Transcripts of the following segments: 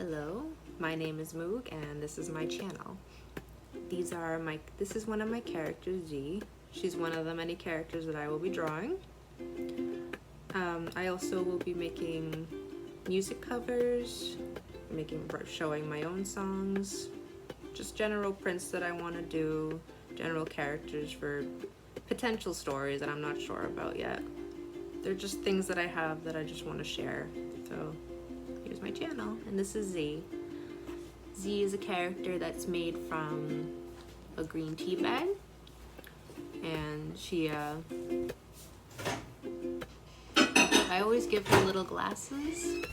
Hello, my name is Moog and this is my channel. This is one of my characters, Z. She's one of the many characters that I will be drawing. I also will be making music covers, showing my own songs, just general prints that I want to do, general characters for potential stories that I'm not sure about yet. They're just things that I have that I just want to share. So here's my channel, and this is Z. Z is a character that's made from a green tea bag, and I always give her little glasses.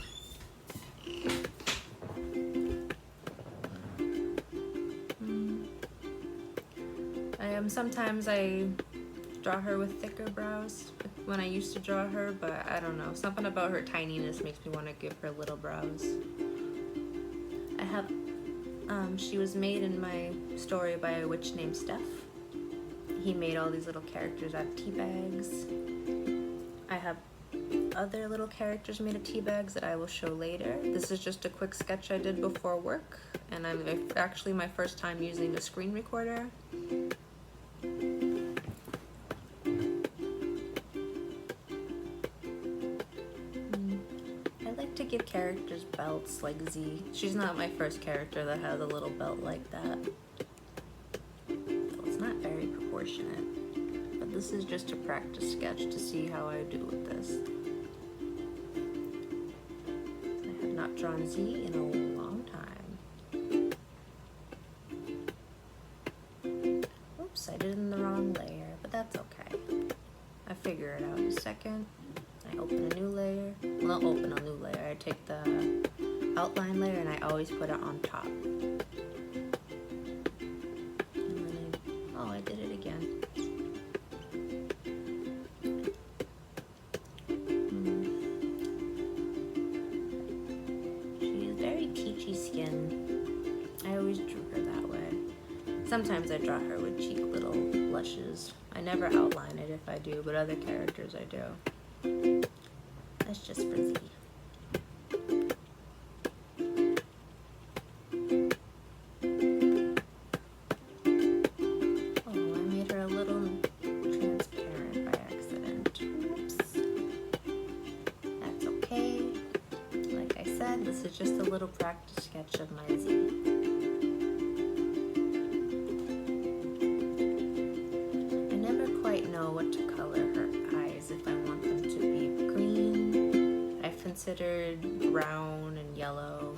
Sometimes I draw her with thicker brows when I used to draw her, but I don't know, something about her tininess makes me want to give her little brows. I have she was made in my story by a witch named Steph. He made all these little characters out of tea bags. I have other little characters made of tea bags that I will show later. This is just a quick sketch I did before work, and I'm actually my first time using a screen recorder. To give characters belts like Z. She's not my first character that has a little belt like that. So it's not very proportionate. But this is just a practice sketch to see how I do with this. I have not drawn Z in a long time. Oops, I did it in the wrong layer, but that's okay. I figure it out in a second. I open a new layer. Well, I'll open a new layer. I take the outline layer and I always put it on top. And then I did it again. She has very peachy skin. I always drew her that way. Sometimes I draw her with cheek little blushes. I never outline it if I do, but other characters I do. That's just for Z. Oh, I made her a little transparent by accident. Oops. That's okay. Like I said, this is just a little practice sketch of my Z. I never quite know what to color her eyes, if I want them to be green. I've considered brown and yellow.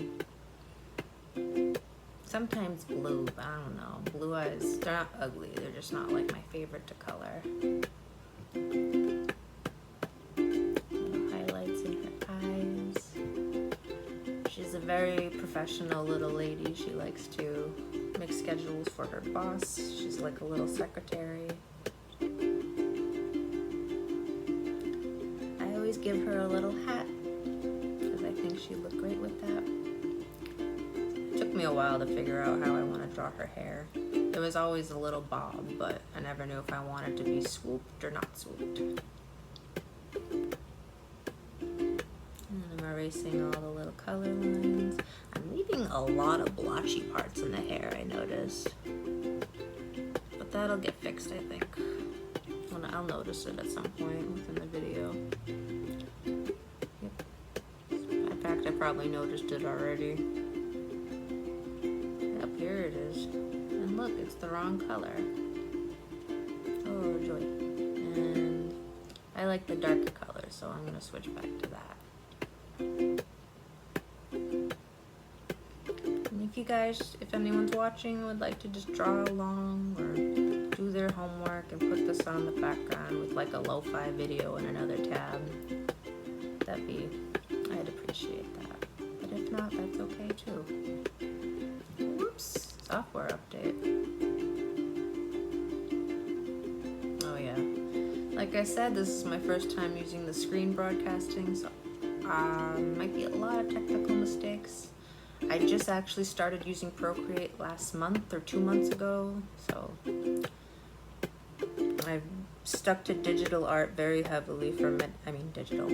Sometimes blue, but I don't know. Blue eyes, they're not ugly, they're just not like my favorite to color. Little highlights in her eyes. She's a very professional little lady. She likes to make schedules for her boss. She's like a little secretary. Give her a little hat because I think she'd look great with that. It took me a while to figure out how I want to draw her hair. It was always a little bob, but I never knew if I wanted to be swooped or not swooped. And I'm erasing all the little color lines. I'm leaving a lot of blotchy parts in the hair, I noticed. But that'll get fixed, I think. I'll notice it at some point within the video. Yep. In fact, I probably noticed it already. Yep, here it is. And look, it's the wrong color. Oh, joy. And I like the darker color, so I'm going to switch back to that. And if you guys, if anyone's watching, would like to just draw along or do their homework and put this on the background with like a lo-fi video in another tab, I'd appreciate that. But if not, that's okay too. Whoops, software update. Oh yeah, like I said, this is my first time using the screen broadcasting, so might be a lot of technical mistakes. I just actually started using Procreate last month or 2 months ago, so stuck to digital art very heavily for digital.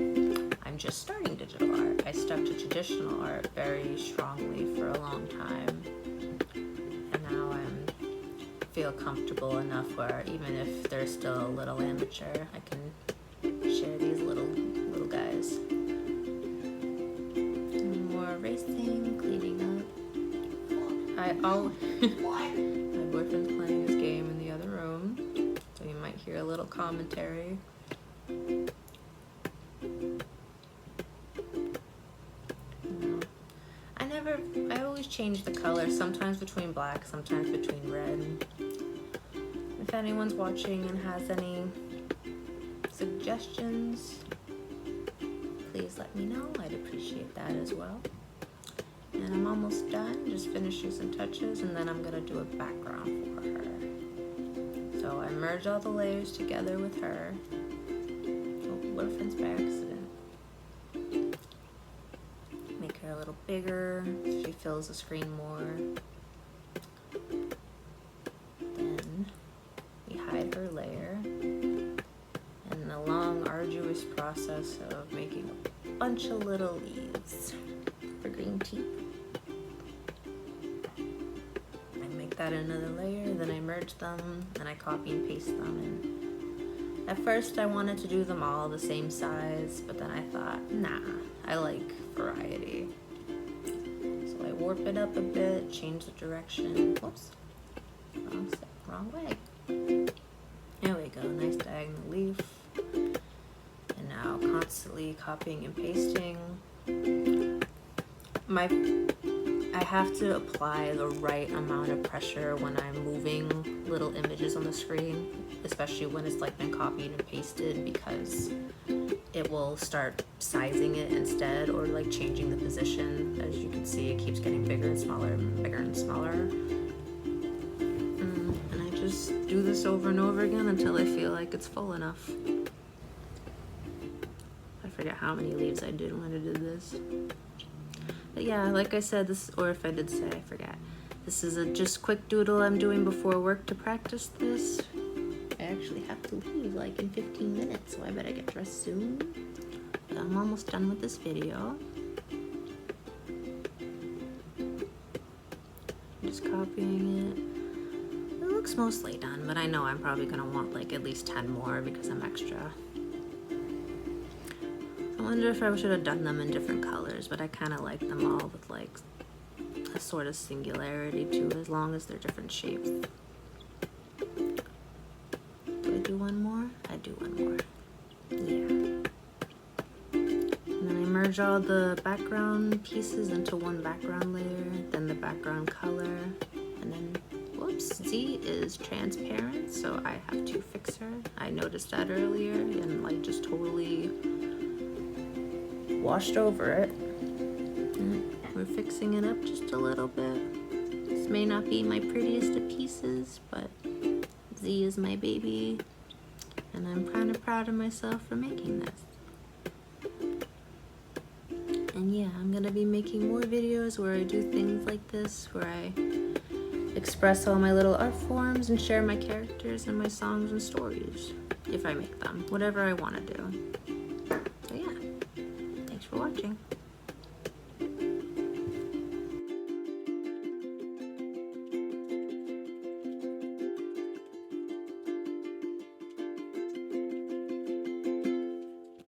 I'm just starting digital art. I stuck to traditional art very strongly for a long time. And now I feel comfortable enough where even if they're still a little amateur, I can share these little guys. More racing, cleaning up. My boyfriend's playing his game in the other room, so you might hear a little commentary. I always change the color, sometimes between black, sometimes between red. If anyone's watching and has any suggestions, please let me know. I'd appreciate that as well. And I'm almost done, just finishing some touches, and then I'm gonna do a background for her. So I merge all the layers together with her. Oh, boyfriend's by accident. Make her a little bigger so she fills the screen more. Then we hide her layer. And the long, arduous process of making a bunch of little leaves for green tea. I make that another layer, then I merge them, and I copy and paste them. And at first I wanted to do them all the same size, but then I thought, nah, I like variety. So I warp it up a bit, change the direction. Whoops, wrong way. There we go, nice diagonal leaf. And now constantly copying and pasting. I have to apply the right amount of pressure when I'm moving little images on the screen, especially when it's like been copied and pasted, because it will start sizing it instead, or like changing the position. As you can see, it keeps getting bigger and smaller and bigger and smaller. And I just do this over and over again until I feel like it's full enough. I forget how many leaves I did when I did this. But yeah, like I said, or if I did say, I forget. This is a just quick doodle I'm doing before work to practice this. I actually have to leave like in 15 minutes, so I better get dressed soon. But I'm almost done with this video. Just copying it. It looks mostly done, but I know I'm probably gonna want like at least 10 more because I'm extra. I wonder if I should have done them in different colors, but I kind of like them all with like a sort of singularity too, as long as they're different shapes. Do I do one more? I do one more. Yeah. And then I merge all the background pieces into one background layer, then the background color, and then, whoops, Z is transparent, so I have to fix her. I noticed that earlier and like just totally washed over it. We're fixing it up just a little bit. This may not be my prettiest of pieces, but Z is my baby, and I'm kind of proud of myself for making this. And yeah, I'm gonna be making more videos where I do things like this, where I express all my little art forms and share my characters and my songs and stories, if I make them, whatever I want to do. So yeah. For watching.